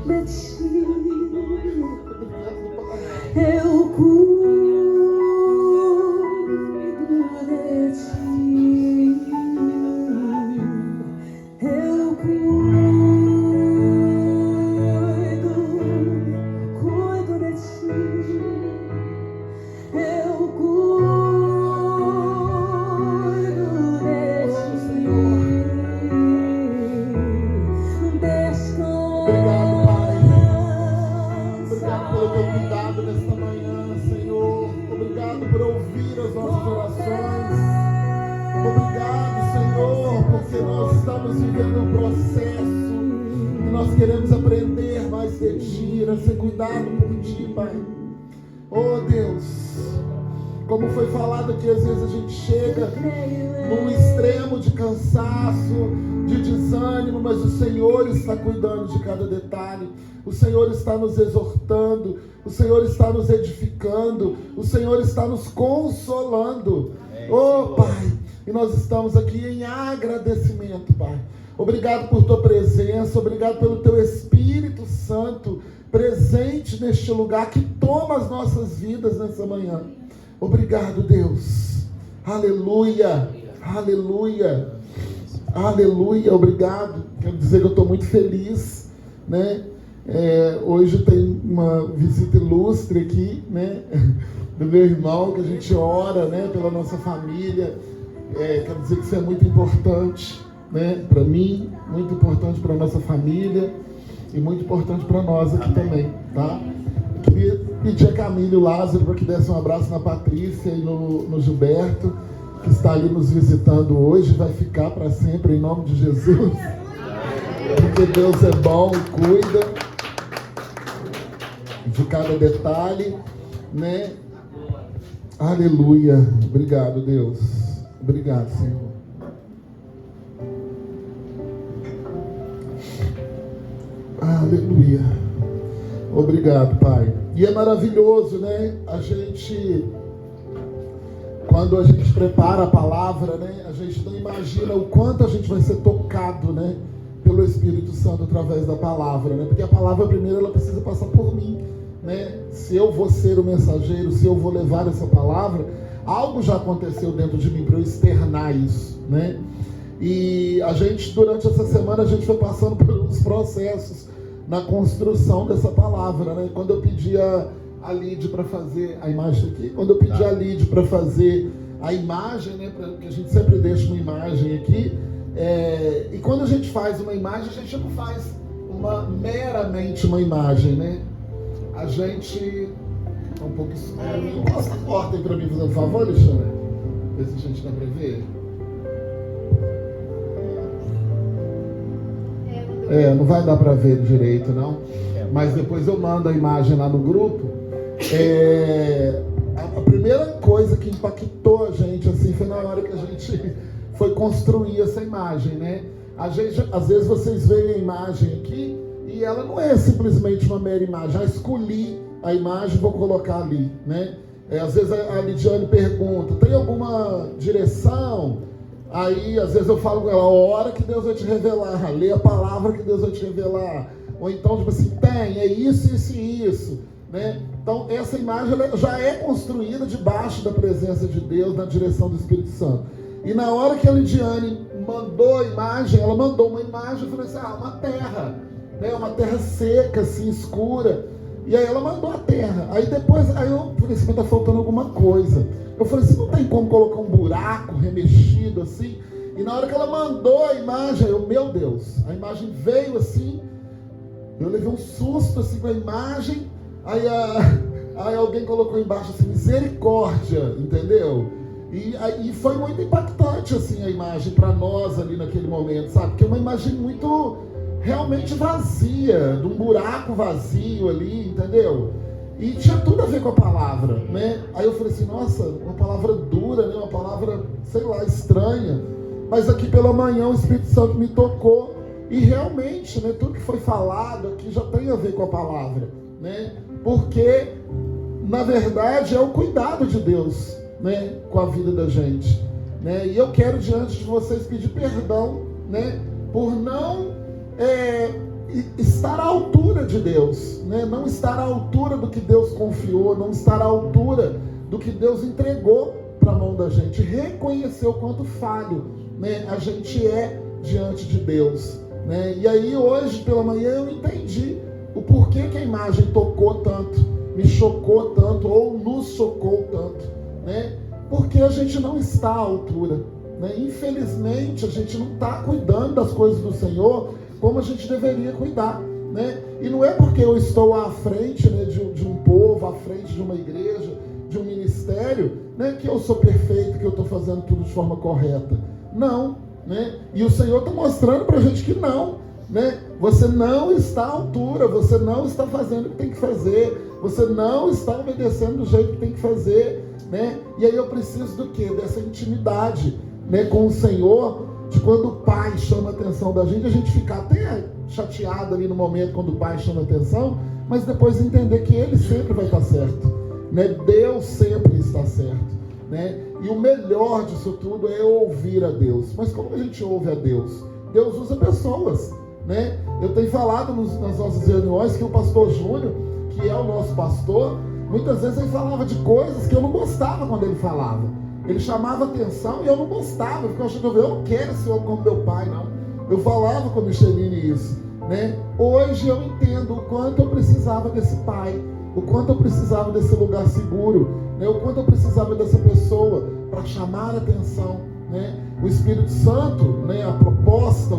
de ti, eu cuido de ti, eu cuido de ti, eu cuido de ti. Obrigado, Pai. Obrigado pelo teu cuidado nesta manhã, Senhor. Obrigado por ouvir as nossas orações. Obrigado, Senhor, porque nós estamos vivendo um processo e nós queremos aprender mais de Ti, a ser cuidado por Ti, Pai. Oh, Deus, como foi falado aqui, às vezes a gente chega num extremo de cansaço, de desânimo, mas o Senhor está cuidando de cada detalhe. O Senhor está nos exortando, o Senhor está nos edificando, o Senhor está nos consolando. Oh, Pai, e nós estamos aqui em agradecimento, Pai. Obrigado por Tua presença, obrigado pelo Teu Espírito Santo presente neste lugar que toma as nossas vidas nessa manhã. Obrigado, Deus. Aleluia, aleluia, aleluia, obrigado. Quero dizer que eu estou muito feliz, né? Hoje tem uma visita ilustre aqui, né? Do meu irmão, que a gente ora, né? Pela nossa família. Quero dizer que isso é muito importante, né? Para mim, muito importante para a nossa família e muito importante para nós aqui também, tá? Eu queria pedir a Camila e o Lázaro para que desse um abraço na Patrícia e no Gilberto, que está ali nos visitando hoje, vai ficar para sempre em nome de Jesus, porque Deus é bom e cuida de cada detalhe, né? Aleluia, obrigado, Deus, obrigado, Senhor. Aleluia, obrigado, Pai. E é maravilhoso, né? Quando a gente prepara a palavra, né? A gente não imagina o quanto a gente vai ser tocado, né? Pelo Espírito Santo através da palavra, né? Porque a palavra primeiro ela precisa passar por mim, né? Se eu vou ser o mensageiro, se eu vou levar essa palavra, algo já aconteceu dentro de mim para eu externar isso, né? E a gente, durante essa semana, a gente foi passando por uns processos na construção dessa palavra, né? Quando eu pedi a Lid para fazer a imagem aqui, quando eu pedi a Lid para fazer a imagem, né? Porque a gente sempre deixa uma imagem aqui, e quando a gente faz uma imagem, a gente não faz meramente uma imagem, né? A gente... Tá um pouco escuro. Encosta a porta aí para mim, fazer um favor, Alexandre? Ver se a gente dá para ver. Não vai dar para ver direito, não. Mas depois eu mando a imagem lá no grupo. A primeira coisa que impactou a gente assim, foi na hora que a gente foi construir essa imagem, né? Às vezes vocês veem a imagem aqui e ela não é simplesmente uma mera imagem. Já escolhi a imagem e vou colocar ali, né? Às vezes a Lidiane pergunta, tem alguma direção? Aí, às vezes eu falo com ela, a hora que Deus vai te revelar, lê a palavra que Deus vai te revelar. Ou então, tipo assim, é isso, isso e isso, né? Então, essa imagem ela já é construída debaixo da presença de Deus, na direção do Espírito Santo. E na hora que a Lidiane mandou a imagem, ela mandou uma imagem, eu falei assim, uma terra, né? Uma terra seca, assim, escura. E aí ela mandou a terra. Aí depois, eu falei assim, mas tá faltando alguma coisa. Eu falei assim, não tem como colocar um buraco remexido assim. E na hora que ela mandou a imagem, meu Deus, a imagem veio assim. Eu levei um susto assim com a imagem. Aí alguém colocou embaixo assim, misericórdia, entendeu? E foi muito impactante assim a imagem para nós ali naquele momento, sabe? Porque é uma imagem muito realmente vazia, de um buraco vazio ali, entendeu? E tinha tudo a ver com a palavra, né? Aí eu falei assim, nossa, uma palavra dura, né? Uma palavra, sei lá, estranha. Mas aqui pela manhã o Espírito Santo me tocou e realmente, né, tudo que foi falado aqui já tem a ver com a palavra, né? Porque, na verdade, é o cuidado de Deus, né, com a vida da gente, né? E eu quero diante de vocês pedir perdão, né, por não estar à altura de Deus, né? Não estar à altura do que Deus confiou, não estar à altura do que Deus entregou para a mão da gente, reconhecer o quanto falho, né, a gente é diante de Deus, né? E aí hoje pela manhã eu entendi o porquê que a imagem tocou tanto, me chocou tanto ou nos chocou tanto, né? Porque a gente não está à altura, né? Infelizmente a gente não está cuidando das coisas do Senhor como a gente deveria cuidar, né? E não é porque eu estou à frente, né, de um povo, à frente de uma igreja, de um ministério, né, que eu sou perfeito, que eu estou fazendo tudo de forma correta. Não, né? E o Senhor está mostrando para a gente que não, né? Você não está à altura, você não está fazendo o que tem que fazer, você não está obedecendo do jeito que tem que fazer, né? E aí eu preciso do quê? Dessa intimidade, né, com o Senhor, de quando o Pai chama a atenção da gente, a gente ficar até chateado ali no momento quando o Pai chama a atenção, mas depois entender que Ele sempre vai estar certo, né? Deus sempre está certo, né? E o melhor disso tudo é ouvir a Deus. Mas como a gente ouve a Deus? Deus usa pessoas, né? Eu tenho falado nas nossas reuniões que o pastor Júnior, que é o nosso pastor, muitas vezes ele falava de coisas que eu não gostava quando ele falava. Ele chamava atenção e eu não gostava. Eu ficava achando, eu não quero esse homem como meu pai, não. Eu falava com a Micheline isso, né? Hoje eu entendo o quanto eu precisava desse pai, o quanto eu precisava desse lugar seguro, né? O quanto eu precisava dessa pessoa para chamar a atenção, né? O Espírito Santo, né? O propósito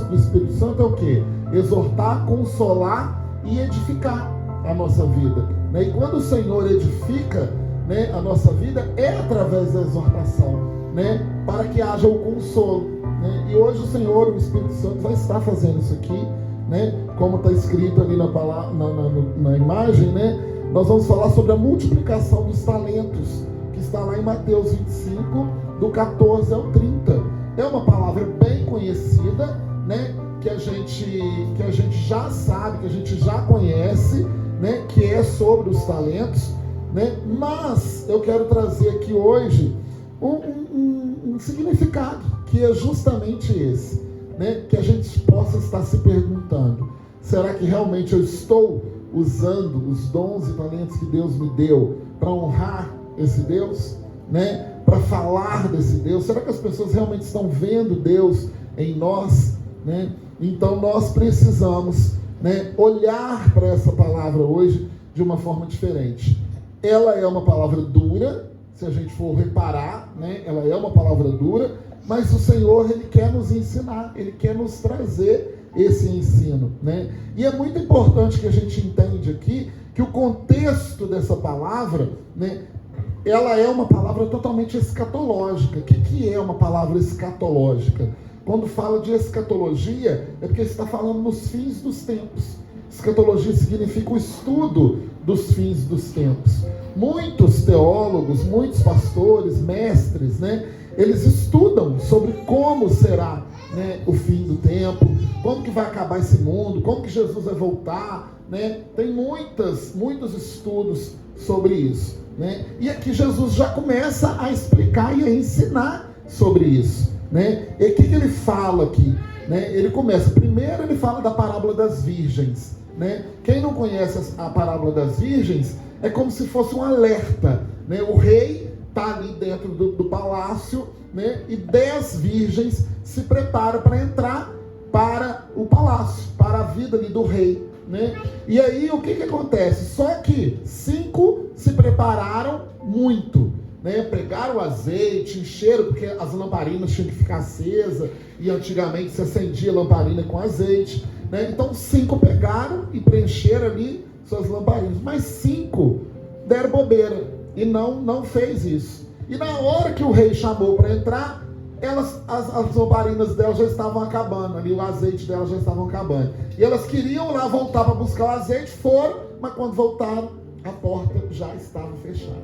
do Espírito Santo é o quê? Exortar, consolar e edificar a nossa vida, né? E quando o Senhor edifica, né, a nossa vida, é através da exortação, né? Para que haja o consolo, né? E hoje o Senhor, o Espírito Santo, vai estar fazendo isso aqui, né? Como está escrito ali na imagem, né? Nós vamos falar sobre a multiplicação dos talentos, que está lá em Mateus 25, do 14 ao 30. É uma palavra bem conhecida, né? Que a gente já sabe, que a gente já conhece, né? Que é sobre os talentos, né? Mas eu quero trazer aqui hoje um significado, que é justamente esse, né? Que a gente possa estar se perguntando: será que realmente eu estou usando os dons e talentos que Deus me deu para honrar esse Deus, né? Para falar desse Deus? Será que as pessoas realmente estão vendo Deus em nós, né? Então nós precisamos, né, olhar para essa palavra hoje de uma forma diferente. Ela é uma palavra dura, se a gente for reparar, né? Ela é uma palavra dura, mas o Senhor, Ele quer nos ensinar, Ele quer nos trazer esse ensino, né? E é muito importante que a gente entenda aqui que o contexto dessa palavra, né, ela é uma palavra totalmente escatológica. O que é uma palavra escatológica? Quando fala de escatologia, é porque está falando nos fins dos tempos. Escatologia significa o estudo dos fins dos tempos. Muitos teólogos, muitos pastores, mestres, né, eles estudam sobre como será, né, o fim do tempo, como que vai acabar esse mundo, como que Jesus vai voltar, né? Tem muitos estudos sobre isso, né? E aqui Jesus já começa a explicar e a ensinar sobre isso, né? E o que ele fala aqui, né? Ele começa, primeiro ele fala da parábola das virgens, né? Quem não conhece a parábola das virgens, é como se fosse um alerta, né? O rei está ali dentro do palácio, né? E 10 virgens se preparam para entrar para o palácio, para a vida ali do rei, né? E aí o que acontece? Só que 5 se prepararam muito, né? Pegaram o azeite, encheram, porque as lamparinas tinham que ficar acesas, e antigamente se acendia lamparina com azeite, né? Então 5 pegaram e preencheram ali suas lamparinas, mas 5 deram bobeira e não fez isso. E na hora que o rei chamou para entrar, as lamparinas delas já estavam acabando, ali o azeite delas já estavam acabando. E elas queriam lá voltar para buscar o azeite, foram, mas quando voltaram, a porta já estava fechada,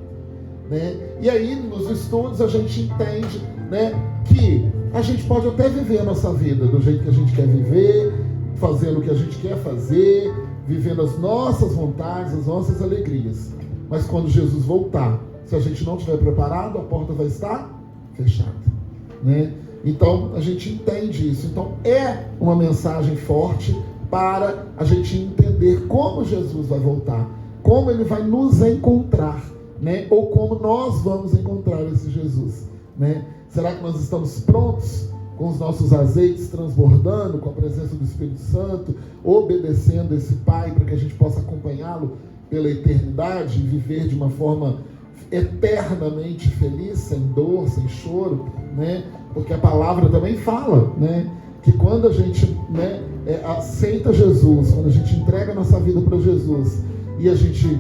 né? E aí, nos estudos, a gente entende, né, que a gente pode até viver a nossa vida do jeito que a gente quer viver, fazendo o que a gente quer fazer, vivendo as nossas vontades, as nossas alegrias. Mas quando Jesus voltar, se a gente não estiver preparado, a porta vai estar fechada, né? Então a gente entende isso. Então é uma mensagem forte, para a gente entender como Jesus vai voltar, como ele vai nos encontrar, né? Ou como nós vamos encontrar esse Jesus, né? Será que nós estamos prontos, com os nossos azeites transbordando, com a presença do Espírito Santo, obedecendo esse Pai para que a gente possa acompanhá-lo pela eternidade e viver de uma forma eternamente feliz, sem dor, sem choro, né? Porque a palavra também fala, né, que quando a gente, né, aceita Jesus, quando a gente entrega a nossa vida para Jesus e a gente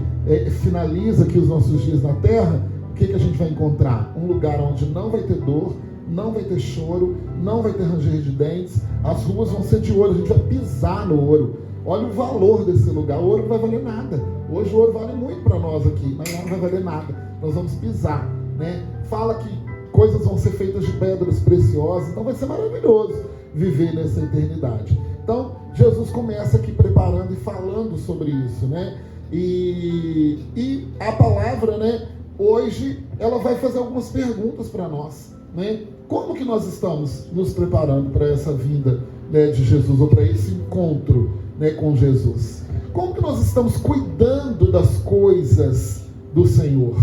finaliza aqui os nossos dias na terra, o que a gente vai encontrar? Um lugar onde não vai ter dor, não vai ter choro, não vai ter ranger de dentes, as ruas vão ser de ouro, a gente vai pisar no ouro. Olha o valor desse lugar, o ouro não vai valer nada. Hoje o ouro vale muito para nós aqui, mas não vai valer nada. Nós vamos pisar, né? Fala que coisas vão ser feitas de pedras preciosas, então vai ser maravilhoso viver nessa eternidade. Então, Jesus começa aqui preparando e falando sobre isso, né? E a palavra, né, hoje, ela vai fazer algumas perguntas para nós, né? Como que nós estamos nos preparando para essa vinda, né, de Jesus, ou para esse encontro, né, com Jesus? Como que nós estamos cuidando das coisas do Senhor,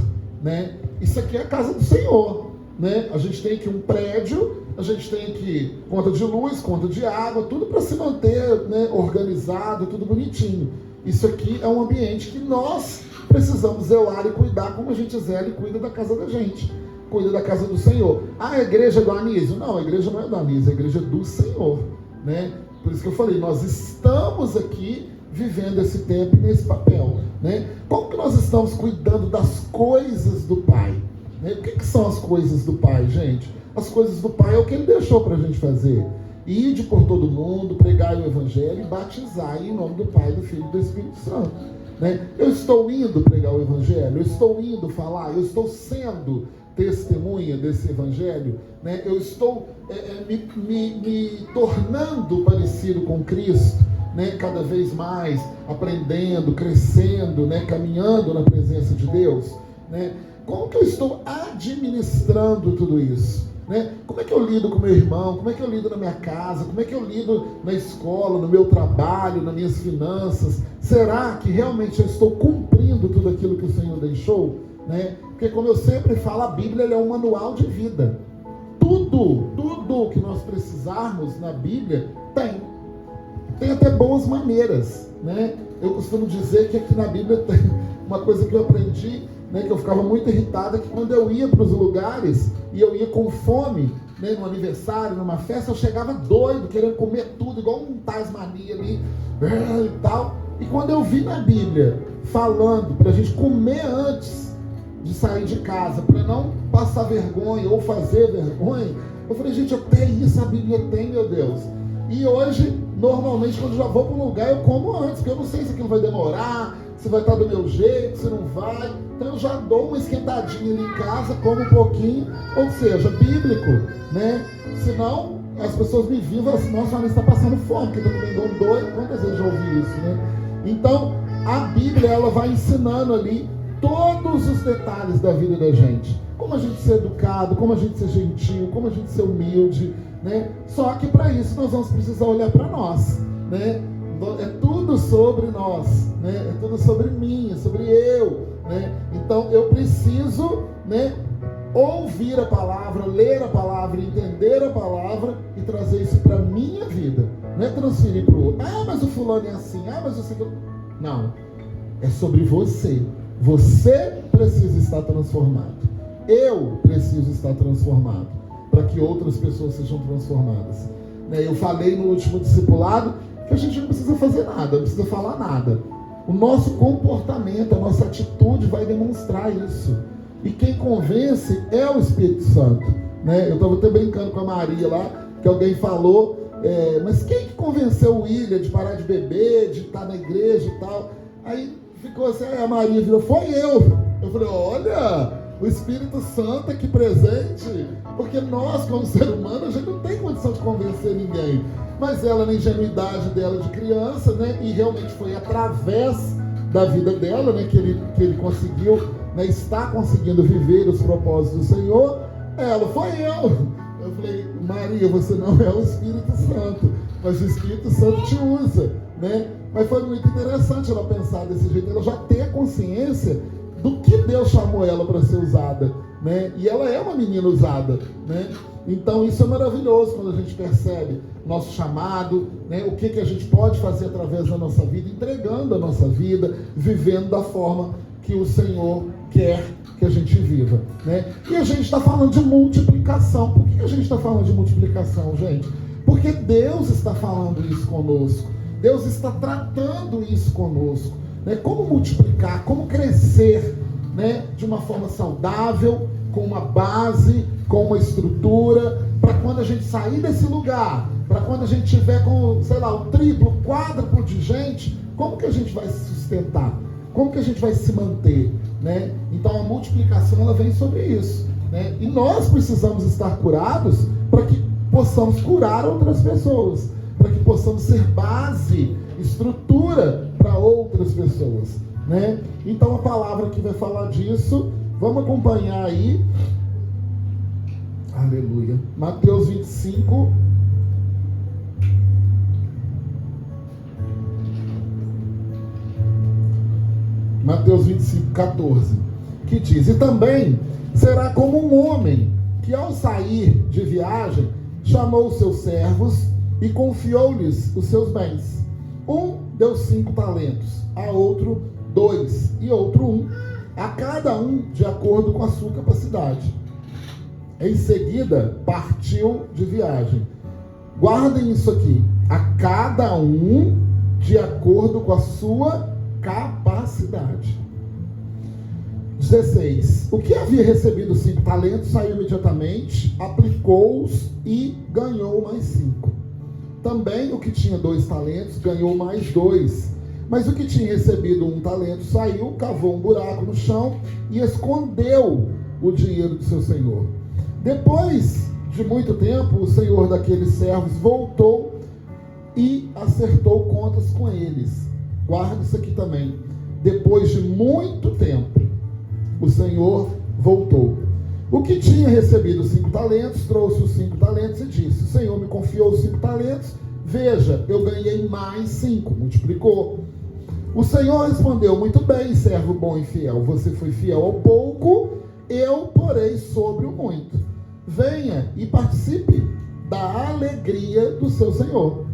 né? Isso aqui é a casa do Senhor, né? A gente tem aqui um prédio, a gente tem aqui conta de luz, conta de água, tudo para se manter, né, organizado, tudo bonitinho. Isso aqui é um ambiente que nós precisamos zelar e cuidar, como a gente zela e cuida da casa da gente, cuida da casa do Senhor. Ah, a igreja é do Anísio? Não, a igreja não é do Anísio, a igreja é do Senhor, né? Por isso que eu falei, nós estamos aqui vivendo esse tempo nesse papel, né? Como que nós estamos cuidando das coisas do Pai, né? O que são as coisas do Pai, gente? As coisas do Pai é o que Ele deixou para a gente fazer. Ide por todo mundo, pregai o Evangelho e batizai em nome do Pai, do Filho e do Espírito Santo, né? Eu estou indo pregar o Evangelho, eu estou indo falar, eu estou sendo testemunha desse Evangelho, né? Eu estou me tornando parecido com Cristo, né? Cada vez mais aprendendo, crescendo, né? Caminhando na presença de Deus, né? Como que eu estou administrando tudo isso, né? Como é que eu lido com meu irmão? Como é que eu lido na minha casa? Como é que eu lido na escola, no meu trabalho, nas minhas finanças? Será que realmente eu estou cumprindo tudo aquilo que o Senhor deixou, né? Porque, como eu sempre falo, a Bíblia ela é um manual de vida. Tudo que nós precisarmos na Bíblia tem até boas maneiras, né? Eu costumo dizer que aqui na Bíblia tem uma coisa que eu aprendi, né, que eu ficava muito irritada, que quando eu ia para os lugares e eu ia com fome, né, no aniversário, numa festa, eu chegava doido, querendo comer tudo, igual um Tasmania ali, e tal. E quando eu vi na Bíblia falando para a gente comer antes de sair de casa, para não passar vergonha ou fazer vergonha, eu falei, gente, até isso a Bíblia tem, meu Deus. E hoje, normalmente, quando eu já vou para um lugar, eu como antes, porque eu não sei se aquilo vai demorar, se vai estar do meu jeito, se não vai. Então eu já dou uma esquentadinha ali em casa, como um pouquinho, ou seja, bíblico, né? Senão, as pessoas me viam e falam assim, nossa, ela está passando fome, porque está comendo um doido. Quantas vezes eu já ouvi isso, né? Então, a Bíblia, ela vai ensinando ali todos os detalhes da vida da gente. Como a gente ser educado, como a gente ser gentil, como a gente ser humilde, né? Só que para isso nós vamos precisar olhar para nós, né? É tudo sobre nós, né? É tudo sobre mim, é sobre eu, né? Então eu preciso, né, ouvir a palavra, ler a palavra, entender a palavra e trazer isso para a minha vida. Não é transferir para o outro. Ah, mas o fulano é assim. Ah, mas você... Não. É sobre você. Você precisa estar transformado. Eu preciso estar transformado para que outras pessoas sejam transformadas. Eu falei no último discipulado que a gente não precisa fazer nada, não precisa falar nada. O nosso comportamento, a nossa atitude vai demonstrar isso. E quem convence é o Espírito Santo, né? Eu estava até brincando com a Maria lá, que alguém falou, mas quem que convenceu o William de parar de beber, de estar na igreja e tal? Aí ficou assim, a Maria virou, foi eu. Eu falei, olha, o Espírito Santo aqui presente, porque nós, como ser humano, a gente não tem condição de convencer ninguém. Mas ela, na ingenuidade dela de criança, né, e realmente foi através da vida dela, né, que ele conseguiu, né, está conseguindo viver os propósitos do Senhor. Ela, foi eu. Eu falei, Maria, você não é o Espírito Santo. mas o Espírito Santo te usa, né? Mas foi muito interessante ela pensar desse jeito, ela já ter consciência do que Deus chamou ela para ser usada, né? E ela é uma menina usada, né? Então isso é maravilhoso quando a gente percebe nosso chamado, né? O que a gente pode fazer através da nossa vida, entregando a nossa vida, vivendo da forma que o Senhor quer que a gente viva, né? E a gente está falando de multiplicação. Por que a gente está falando de multiplicação, gente? Porque Deus está falando isso conosco. Deus está tratando isso conosco, né? Como multiplicar, como crescer, né? De uma forma saudável, com uma base, com uma estrutura, para quando a gente sair desse lugar, para quando a gente tiver com, sei lá, o triplo, o quádruplo de gente, como que a gente vai se sustentar? Como que a gente vai se manter, né? Então a multiplicação, ela vem sobre isso, né? E nós precisamos estar curados para que possamos curar outras pessoas, para que possamos ser base, estrutura para outras pessoas, né? Então a palavra que vai falar disso, vamos acompanhar aí, aleluia, Mateus 25, Mateus 25, 14, que diz: e também será como um homem que ao sair de viagem chamou os seus servos e confiou-lhes os seus bens. Um deu 5 talentos, a outro 2 e outro 1, a cada um de acordo com a sua capacidade. Em seguida partiu de viagem. Guardem isso aqui, a cada um de acordo com a sua capacidade. 16. O que havia recebido 5 talentos saiu imediatamente, aplicou-os e ganhou mais 5. Também o que tinha 2 talentos ganhou mais 2. Mas o que tinha recebido 1 talento saiu, cavou um buraco no chão e escondeu o dinheiro do seu senhor. Depois de muito tempo, o senhor daqueles servos voltou e acertou contas com eles. Guarda isso aqui também. Depois de muito tempo, o Senhor voltou. O que tinha recebido 5 talentos, trouxe os 5 talentos e disse: o Senhor me confiou os 5 talentos, veja, eu ganhei mais 5, multiplicou. O Senhor respondeu: muito bem, servo bom e fiel, você foi fiel ao pouco, eu porei sobre o muito. Venha e participe da alegria do seu Senhor.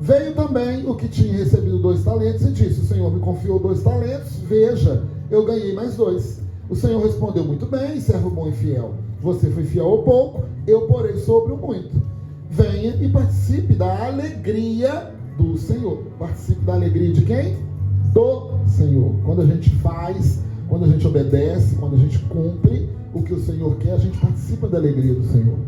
Veio também o que tinha recebido 2 talentos e disse: o Senhor me confiou 2 talentos, veja, eu ganhei mais 2. O Senhor respondeu: muito bem, servo bom e fiel, você foi fiel ao pouco, eu porei sobre o muito. Venha e participe da alegria do Senhor. Participe da alegria de quem? Do Senhor. Quando a gente faz, quando a gente obedece, quando a gente cumpre o que o Senhor quer, a gente participa da alegria do Senhor.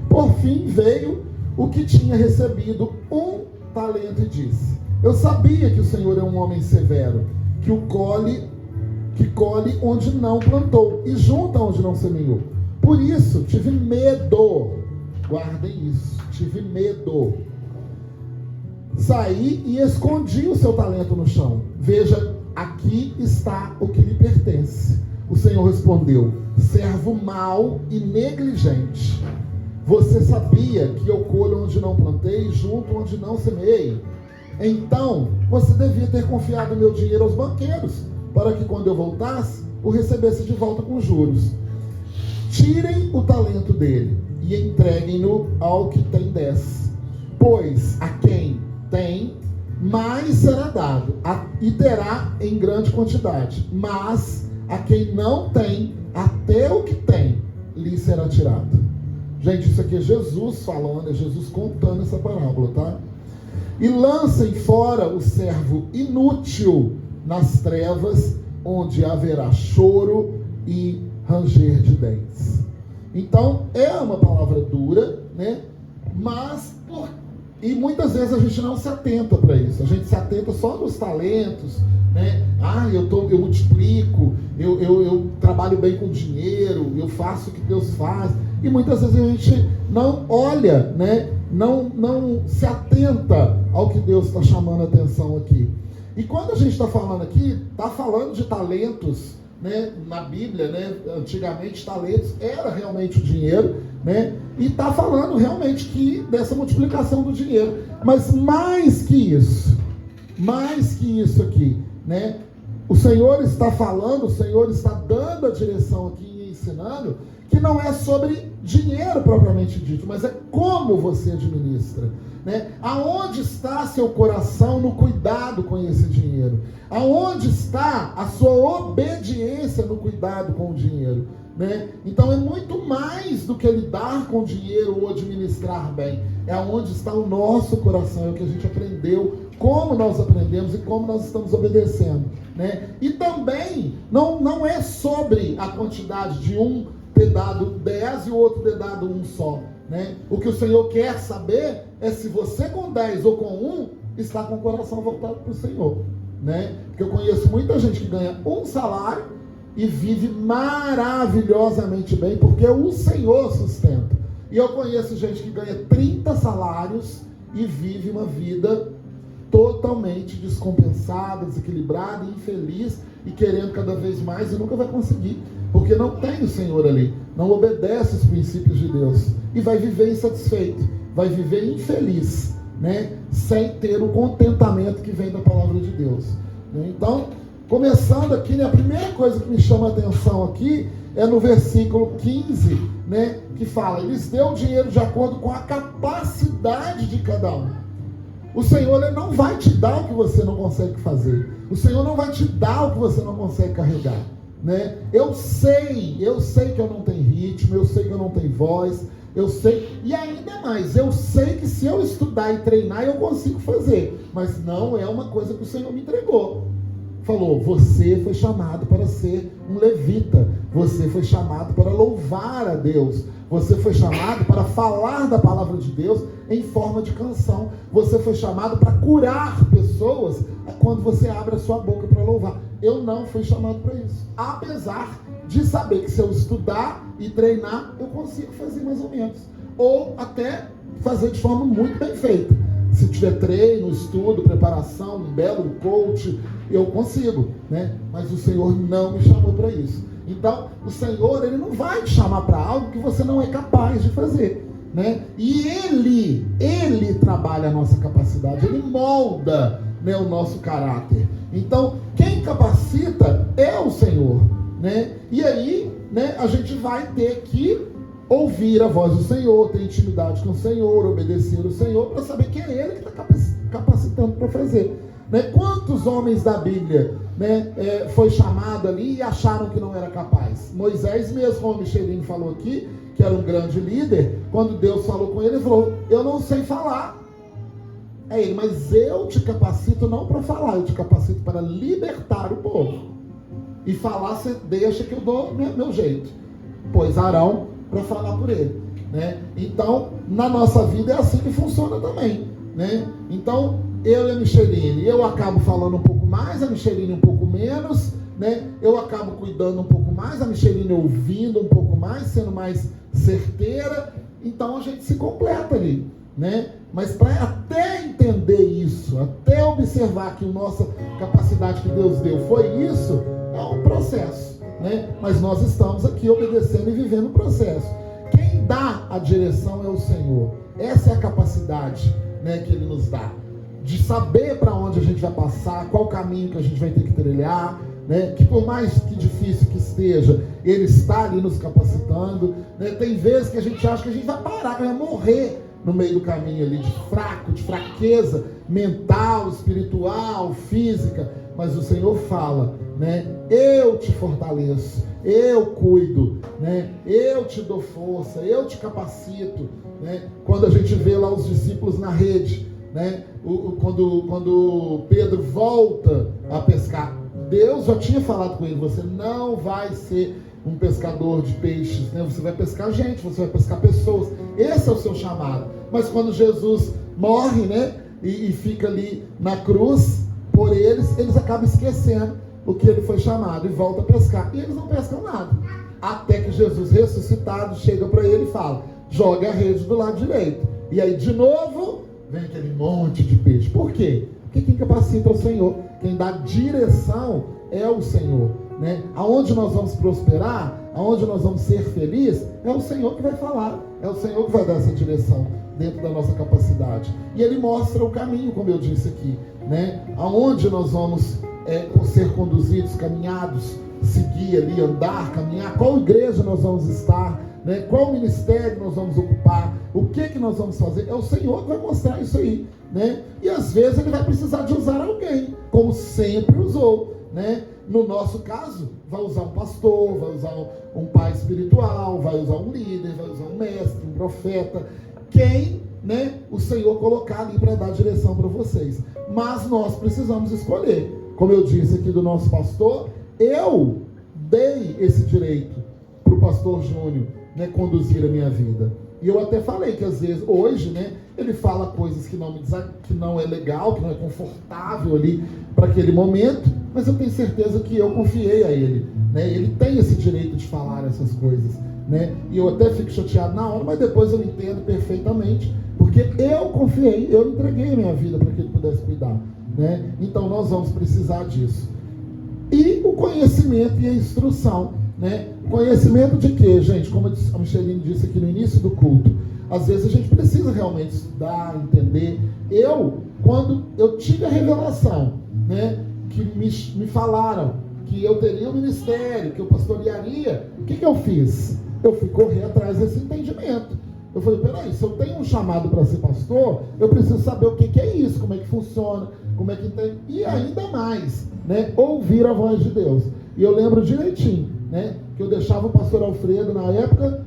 Por fim veio o que tinha recebido 1 talento e disse: eu sabia que o Senhor é um homem severo, que colhe onde não plantou e junta onde não semeou. Por isso tive medo. Guardem isso, tive medo. Saí e escondi o seu talento no chão. Veja, aqui está o que lhe pertence. O Senhor respondeu: servo mau e negligente. Você sabia que eu colho onde não plantei, junto onde não semeei? Então, você devia ter confiado meu dinheiro aos banqueiros, para que quando eu voltasse, o recebesse de volta com juros. Tirem o talento dele e entreguem-no ao que tem 10. Pois a quem tem, mais será dado, e terá em grande quantidade. Mas a quem não tem, até o que tem, lhe será tirado. Gente, isso aqui é Jesus falando, é Jesus contando essa parábola, tá? E lancem fora o servo inútil nas trevas, onde haverá choro e ranger de dentes. Então, é uma palavra dura, né? Mas, e muitas vezes a gente não se atenta para isso. A gente se atenta só nos talentos, né? Eu multiplico, eu trabalho bem com dinheiro, eu faço o que Deus faz. E muitas vezes a gente não olha, né? Não se atenta ao que Deus está chamando a atenção aqui. E quando a gente está falando aqui, está falando de talentos, né? Na Bíblia, né? Antigamente talentos era realmente o dinheiro, né? E está falando realmente que dessa multiplicação do dinheiro. Mas mais que isso aqui, né? O Senhor está falando, o Senhor está dando a direção aqui e ensinando que não é sobre dinheiro propriamente dito, mas é como você administra, né? Aonde está seu coração no cuidado com esse dinheiro? Aonde está a sua obediência no cuidado com o dinheiro, né? Então é muito mais do que lidar com dinheiro ou administrar bem. É onde está o nosso coração, é o que a gente aprendeu, como nós aprendemos e como nós estamos obedecendo, né? E também não é sobre a quantidade de um ter dado 10 e o outro ter dado um só, né? O que o Senhor quer saber é se você com 10 ou com 1 está com o coração voltado para o Senhor, né? Porque eu conheço muita gente que ganha um salário e vive maravilhosamente bem, porque o Senhor sustenta. E eu conheço gente que ganha 30 salários e vive uma vida totalmente descompensada, desequilibrada, infeliz e querendo cada vez mais e nunca vai conseguir, porque não tem o Senhor ali, não obedece os princípios de Deus e vai viver insatisfeito, vai viver infeliz, né? Sem ter o contentamento que vem da palavra de Deus, né? Então, começando aqui, né, a primeira coisa que me chama a atenção aqui é no versículo 15, né, que fala: eles deu o dinheiro de acordo com a capacidade de cada um. O Senhor, ele não vai te dar o que você não consegue fazer. O Senhor não vai te dar o que você não consegue carregar, né? Eu sei que eu não tenho ritmo, eu sei que eu não tenho voz, eu sei, e ainda mais, eu sei que se eu estudar e treinar eu consigo fazer, mas não é uma coisa que o Senhor me entregou. Falou: você foi chamado para ser um levita, você foi chamado para louvar a Deus, você foi chamado para falar da palavra de Deus em forma de canção, você foi chamado para curar pessoas quando você abre a sua boca para louvar. Eu não fui chamado para isso, apesar de saber que se eu estudar e treinar, eu consigo fazer mais ou menos, ou até fazer de forma muito bem feita. Se tiver treino, estudo, preparação, um belo coach, eu consigo, né? Mas o Senhor não me chamou para isso. Então, o Senhor, ele não vai te chamar para algo que você não é capaz de fazer, né? E Ele trabalha a nossa capacidade, Ele molda, né, o nosso caráter. Então, quem capacita é o Senhor, né? E aí, né, a gente vai ter que ouvir a voz do Senhor, ter intimidade com o Senhor, obedecer o Senhor, para saber que é Ele que está capacitando para fazer, né? Quantos homens da Bíblia, né, foi chamado ali e acharam que não era capaz? Moisés mesmo, como o Michelin falou aqui, que era um grande líder, quando Deus falou com ele, ele falou: eu não sei falar. É ele: mas eu te capacito não para falar, eu te capacito para libertar o povo. E falar, você deixa que eu dou meu jeito. Pois Arão para falar por ele, né? Então, na nossa vida é assim que funciona também, né? Então, eu e a Micheline, eu acabo falando um pouco mais, a Micheline um pouco menos, né? Eu acabo cuidando um pouco mais, a Micheline ouvindo um pouco mais, sendo mais certeira. Então, a gente se completa ali, né? Mas para até entender isso, até observar que a nossa capacidade que Deus deu foi isso, é um processo, né? Mas nós estamos aqui obedecendo e vivendo o processo. Quem dá a direção é o Senhor. Essa é a capacidade, né, que Ele nos dá, de saber para onde a gente vai passar, qual caminho que a gente vai ter que trilhar, né? Que por mais que difícil que esteja, Ele está ali nos capacitando, né? Tem vezes que a gente acha que a gente vai parar, que vai morrer no meio do caminho ali, de fraqueza mental, espiritual, física, mas o Senhor fala, né? Eu te fortaleço, eu cuido, né? Eu te dou força, eu te capacito, né? Quando a gente vê lá os discípulos na rede, né? Quando Pedro volta a pescar, Deus já tinha falado com ele: você não vai ser um pescador de peixes, né? Você vai pescar gente, você vai pescar pessoas. Esse é o seu chamado. Mas quando Jesus morre, né, e fica ali na cruz por eles acabam esquecendo o que ele foi chamado e volta a pescar. E eles não pescam nada. Até que Jesus ressuscitado chega para ele e fala: joga a rede do lado direito. E aí de novo vem aquele monte de peixe. Por quê? Porque quem capacita é o Senhor. Quem dá direção é o Senhor. né? Aonde nós vamos prosperar, aonde nós vamos ser felizes, é o Senhor que vai falar, é o Senhor que vai dar essa direção dentro da nossa capacidade. E Ele mostra o caminho, como eu disse aqui, né? Aonde nós vamos ser conduzidos, caminhados, seguir ali, andar, caminhar, qual igreja nós vamos estar, né? Qual ministério nós vamos ocupar, o que nós vamos fazer, é o Senhor que vai mostrar isso aí, né? E às vezes Ele vai precisar de usar alguém, como sempre usou, né? No nosso caso, vai usar um pastor, vai usar um pai espiritual, vai usar um líder, vai usar um mestre, um profeta, quem, né, o Senhor colocar ali para dar direção para vocês. Mas nós precisamos escolher. Como eu disse aqui do nosso pastor, eu dei esse direito para o pastor Júnior, né, conduzir a minha vida. E eu até falei que às vezes, hoje, né, ele fala coisas que não é legal, que não é confortável ali para aquele momento, mas eu tenho certeza que eu confiei a ele, né? Ele tem esse direito de falar essas coisas, né? E eu até fico chateado na hora, mas depois eu entendo perfeitamente, porque eu confiei, eu entreguei a minha vida para que ele pudesse cuidar, né? Então nós vamos precisar disso. E o conhecimento e a instrução, né? Conhecimento de quê, gente? Como a Micheline disse aqui no início do culto, às vezes a gente precisa realmente estudar, entender. Quando eu tive a revelação, né, que me falaram que eu teria um ministério, que eu pastorearia, o que eu fiz? Eu fui correr atrás desse entendimento. Eu falei, peraí, se eu tenho um chamado para ser pastor, eu preciso saber o que é isso, como é que funciona, como é que tem, e ainda mais, né, ouvir a voz de Deus. E eu lembro direitinho, né, que eu deixava o pastor Alfredo, na época,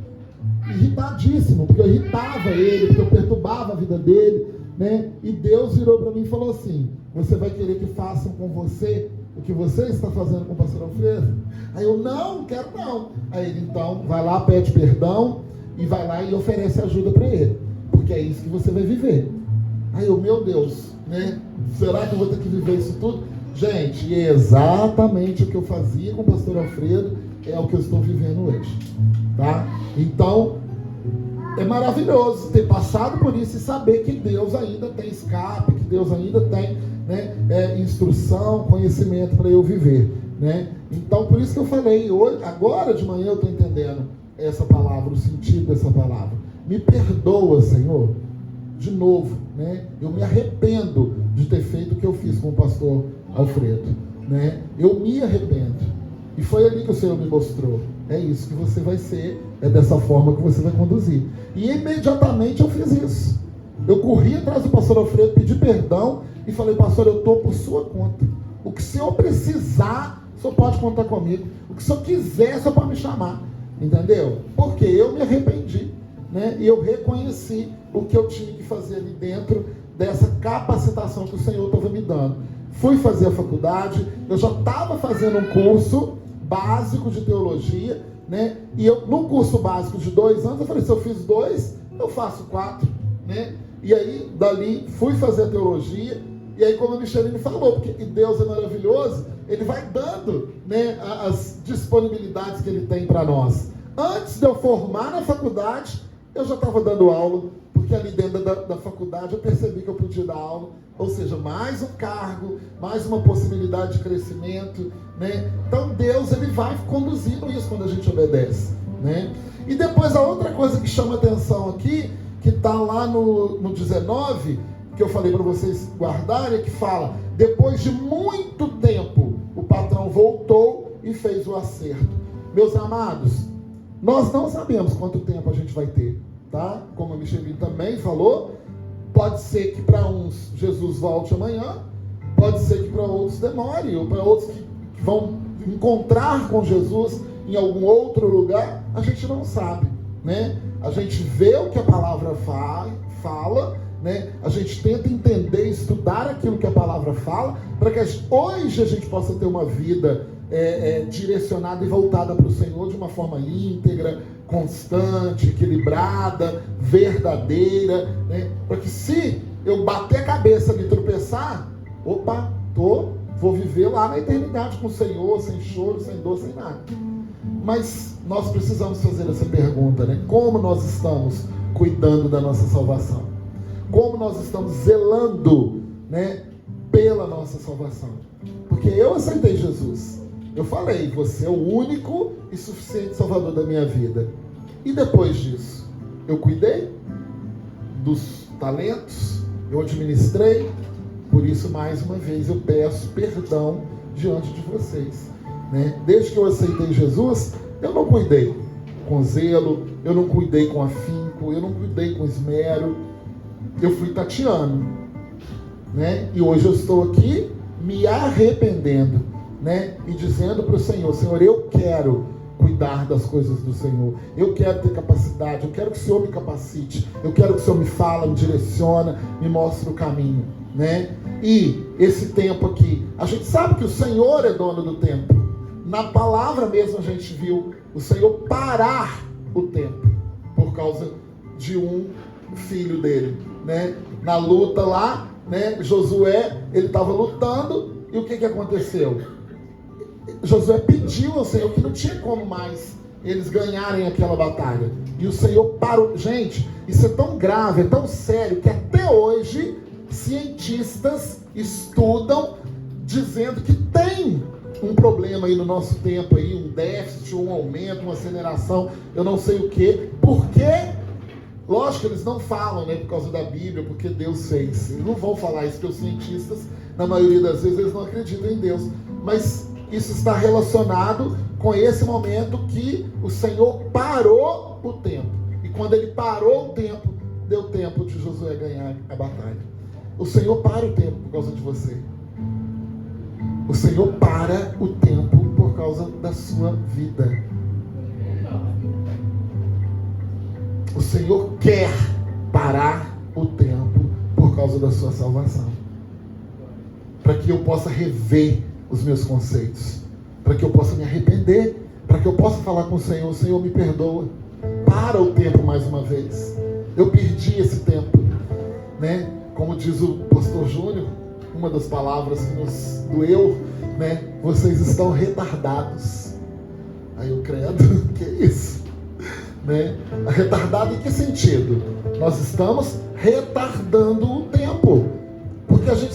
irritadíssimo, porque eu irritava ele, porque eu perturbava a vida dele, né, e Deus virou para mim e falou assim, você vai querer que façam com você o que você está fazendo com o pastor Alfredo? Aí eu, não quero não. Aí ele, então, vai lá, pede perdão, e vai lá e oferece ajuda para ele, porque é isso que você vai viver. Aí eu, meu Deus, né, será que eu vou ter que viver isso tudo? Gente, e é exatamente o que eu fazia com o pastor Alfredo, é o que eu estou vivendo hoje, tá? Então, é maravilhoso ter passado por isso e saber que Deus ainda tem escape, que Deus ainda tem, né, instrução, conhecimento para eu viver, né? Então, por isso que eu falei, hoje, agora de manhã eu estou entendendo essa palavra, o sentido dessa palavra. Me perdoa, Senhor, de novo, né? Eu me arrependo de ter feito o que eu fiz com o pastor Alfredo, né? Eu me arrependo. E foi ali que o Senhor me mostrou. É isso que você vai ser, é dessa forma que você vai conduzir. E imediatamente eu fiz isso. Eu corri atrás do pastor Alfredo, pedi perdão e falei, pastor, eu estou por sua conta. O que o senhor precisar, o senhor pode contar comigo. O que o senhor quiser, o senhor pode me chamar. Entendeu? Porque eu me arrependi, né? E eu reconheci o que eu tinha que fazer ali dentro dessa capacitação que o Senhor estava me dando. Fui fazer a faculdade, eu já estava fazendo um curso básico de teologia, né? E eu, num curso básico de 2 anos, eu falei, se eu fiz 2, eu faço 4, né? E aí, dali, fui fazer a teologia, e aí, como a Micheline falou, porque Deus é maravilhoso, Ele vai dando, né, as disponibilidades que Ele tem para nós. Antes de eu formar na faculdade, eu já estava dando aula, porque ali dentro da faculdade eu percebi que eu podia dar aula, ou seja, mais um cargo, mais uma possibilidade de crescimento, né? Então Deus, Ele vai conduzindo isso quando a gente obedece, né? E depois a outra coisa que chama atenção aqui, que está lá no 19, que eu falei para vocês guardarem, é que fala, depois de muito tempo, o patrão voltou e fez o acerto. Meus amados, nós não sabemos quanto tempo a gente vai ter, tá? Como a Micheline também falou, pode ser que para uns Jesus volte amanhã, pode ser que para outros demore, ou para outros que vão encontrar com Jesus em algum outro lugar, a gente não sabe, né? A gente vê o que a palavra fala, né? A gente tenta entender, estudar aquilo que a palavra fala, para que hoje a gente possa ter uma vida direcionada e voltada para o Senhor de uma forma íntegra, constante, equilibrada, verdadeira, né? Para que se eu bater a cabeça e tropeçar, vou viver lá na eternidade com o Senhor, sem choro, sem dor, sem nada. Mas nós precisamos fazer essa pergunta, né? Como nós estamos cuidando da nossa salvação? Como nós estamos zelando, né, pela nossa salvação? Porque eu aceitei Jesus. Eu falei, você é o único e suficiente Salvador da minha vida. E depois disso, eu cuidei dos talentos, eu administrei. Por isso, mais uma vez, eu peço perdão diante de vocês, né? Desde que eu aceitei Jesus, eu não cuidei com zelo, eu não cuidei com afinco, eu não cuidei com esmero. Eu fui tateando, né? E hoje eu estou aqui me arrependendo, né? E dizendo para o Senhor, Senhor, eu quero cuidar das coisas do Senhor, eu quero ter capacidade, eu quero que o Senhor me capacite, eu quero que o Senhor me fala, me direciona, me mostre o caminho, né? E esse tempo aqui, a gente sabe que o Senhor é dono do tempo. Na palavra mesmo a gente viu o Senhor parar o tempo por causa de um filho dele, né? Na luta lá, né? Josué, ele estava lutando e o que aconteceu? Josué pediu ao Senhor que não tinha como mais eles ganharem aquela batalha. E o Senhor parou. Gente, isso é tão grave, é tão sério, que até hoje cientistas estudam dizendo que tem um problema aí no nosso tempo, aí, um déficit, um aumento, uma aceleração, eu não sei o que. Por quê? Lógico que eles não falam, né, por causa da Bíblia, porque Deus fez. Eles não vão falar isso, porque os cientistas, na maioria das vezes, eles não acreditam em Deus. Mas isso está relacionado com esse momento que o Senhor parou o tempo. E quando ele parou o tempo, deu tempo de Josué ganhar a batalha. O Senhor para o tempo por causa de você. O Senhor para o tempo por causa da sua vida. O Senhor quer parar o tempo por causa da sua salvação. Para que eu possa rever os meus conceitos. Para que eu possa me arrepender. Para que eu possa falar com o Senhor, Senhor, me perdoa. Para o tempo mais uma vez. Eu perdi esse tempo, né? Como diz o pastor Júnior, uma das palavras que nos doeu, né? Vocês estão retardados. Aí eu credo, que é isso? Né? Retardado em que sentido? Nós estamos retardando o tempo. Porque a gente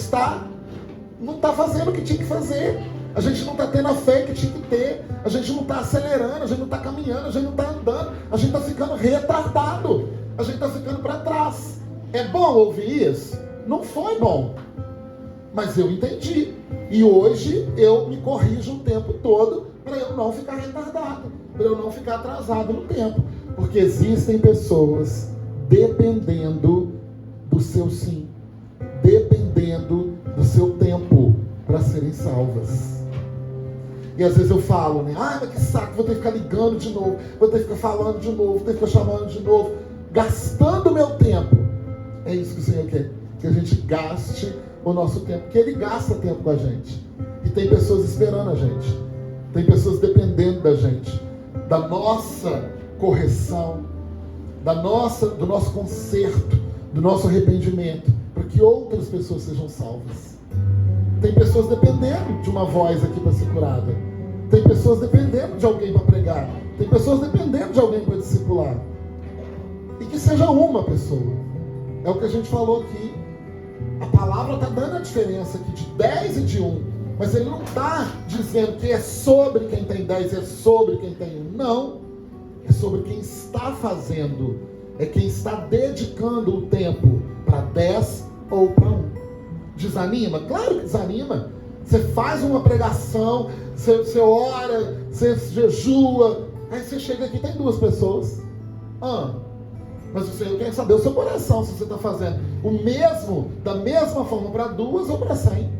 não está fazendo o que tinha que fazer. A gente não está tendo a fé que tinha que ter. A gente não está acelerando, a gente não está caminhando, a gente não está andando. A gente está ficando retardado. A gente está ficando para trás. É bom ouvir isso? Não foi bom. Mas eu entendi. E hoje eu me corrijo o tempo todo para eu não ficar retardado, para eu não ficar atrasado no tempo. Porque existem pessoas dependendo do seu sim, dependendo do seu tempo para serem salvas. E às vezes eu falo, né? Mas que saco, vou ter que ficar ligando de novo, vou ter que ficar falando de novo, vou ter que ficar chamando de novo, gastando o meu tempo. É isso que o Senhor quer, que a gente gaste o nosso tempo, porque Ele gasta tempo com a gente. E tem pessoas esperando a gente, tem pessoas dependendo da gente, da nossa correção, do nosso conserto, do nosso arrependimento, para que outras pessoas sejam salvas. Tem pessoas dependendo de uma voz aqui para ser curada, tem pessoas dependendo de alguém para pregar, tem pessoas dependendo de alguém para discipular. E que seja uma pessoa. É o que a gente falou aqui. A palavra está dando a diferença aqui de 10 e de 1. Mas ele não está dizendo que é sobre quem tem 10, é sobre quem tem 1. Não. É sobre quem está fazendo. É quem está dedicando o tempo para 10 ou para 1. Desanima? Claro que desanima. Você faz uma pregação, você ora, você jejua. Aí você chega aqui e tem 2 pessoas. Mas o Senhor quer saber o seu coração, se você está fazendo o mesmo, da mesma forma para 2 ou para 100.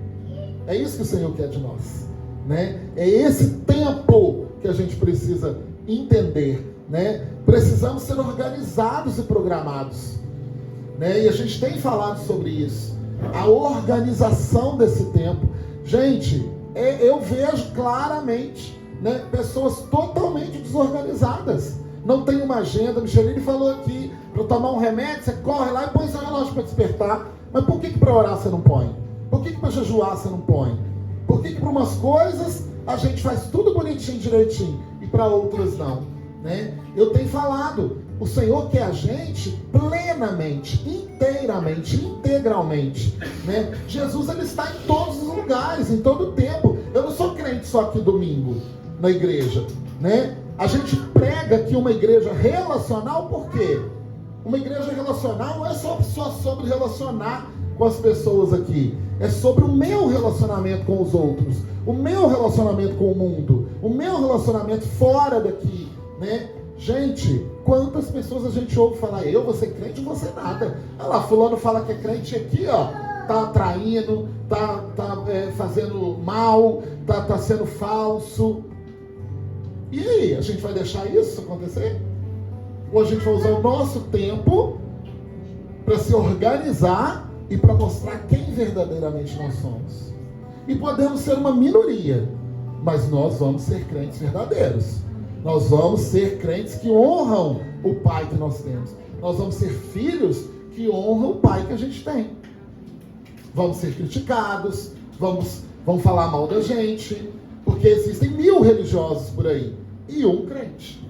É isso que o Senhor quer de nós, né? É esse tempo que a gente precisa entender, né? Precisamos ser organizados e programados, né? E a gente tem falado sobre isso, a organização desse tempo. Gente, eu vejo claramente, né, pessoas totalmente desorganizadas. Não tem uma agenda. Micheline falou aqui, para tomar um remédio, você corre lá e põe seu relógio para despertar. Mas por que para orar você não põe? Por que para jejuar você não põe? Por que para umas coisas a gente faz tudo bonitinho, direitinho, e para outras não? Né? Eu tenho falado, o Senhor quer a gente plenamente, inteiramente, integralmente. Né? Jesus, ele está em todos os lugares, em todo o tempo. Eu não sou crente só aqui domingo, na igreja, né? A gente prega aqui uma igreja relacional, por quê? Uma igreja relacional não é só sobre relacionar com as pessoas aqui. É sobre o meu relacionamento com os outros, o meu relacionamento com o mundo, o meu relacionamento fora daqui, né? Gente, quantas pessoas a gente ouve falar, eu vou ser crente, não vou ser nada. Olha lá, fulano fala que é crente aqui, ó, tá traindo, tá fazendo mal, tá sendo falso. E aí, a gente vai deixar isso acontecer? Ou a gente vai usar o nosso tempo para se organizar e para mostrar quem verdadeiramente nós somos? E podemos ser uma minoria, mas nós vamos ser crentes verdadeiros. Nós vamos ser crentes que honram o Pai que nós temos. Nós vamos ser filhos que honram o Pai que a gente tem. Vamos ser criticados, vão falar mal da gente, porque existem 1000 religiosos por aí e um crente.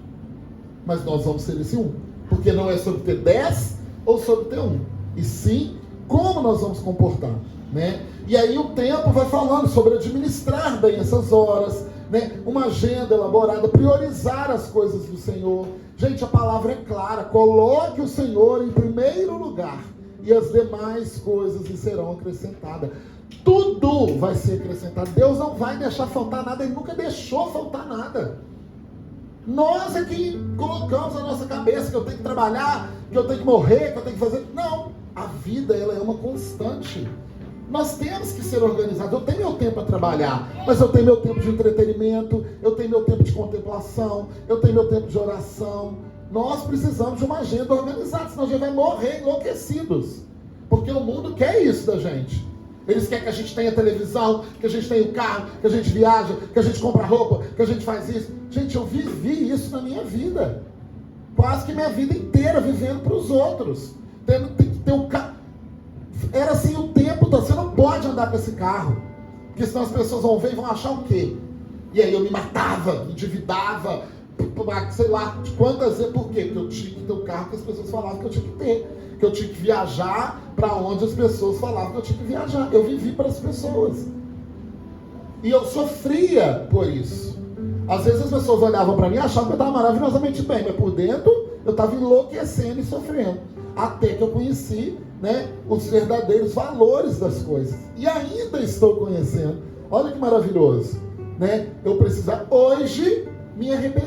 Mas nós vamos ser esse um, porque não é sobre ter 10 ou sobre ter um, e sim como nós vamos comportar, né? E aí o tempo vai falando sobre administrar bem essas horas, né? Uma agenda elaborada, priorizar as coisas do Senhor. Gente, a palavra é clara: coloque o Senhor em primeiro lugar e as demais coisas lhe serão acrescentadas. Tudo vai ser acrescentado. Deus não vai deixar faltar nada, Ele nunca deixou faltar nada. Nós é que colocamos na nossa cabeça que eu tenho que trabalhar, que eu tenho que morrer, que eu tenho que fazer. Não, a vida ela é uma constante. Nós temos que ser organizados. Eu tenho meu tempo para trabalhar, mas eu tenho meu tempo de entretenimento, eu tenho meu tempo de contemplação, eu tenho meu tempo de oração. Nós precisamos de uma agenda organizada, senão a gente vai morrer enlouquecidos. Porque o mundo quer isso da gente. Eles querem que a gente tenha televisão, que a gente tenha um carro, que a gente viaja, que a gente compra roupa, que a gente faz isso. Gente, eu vivi isso na minha vida. Quase que minha vida inteira vivendo para os outros. Tem que ter um carro. Era assim o tempo todo. Você não pode andar com esse carro, porque senão as pessoas vão ver e vão achar o quê? E aí eu me matava, me endividava, sei lá, quantas vezes. Por quê? Porque eu tinha que ter um carro que as pessoas falavam que eu tinha que ter. Que eu tinha que viajar para onde as pessoas falavam que eu tinha que viajar. Eu vivi para as pessoas. E eu sofria por isso. Às vezes as pessoas olhavam para mim e achavam que eu estava maravilhosamente bem, mas por dentro eu estava enlouquecendo e sofrendo. Até que eu conheci, né, os verdadeiros valores das coisas. E ainda estou conhecendo. Olha que maravilhoso, né? Eu preciso hoje me arrepender.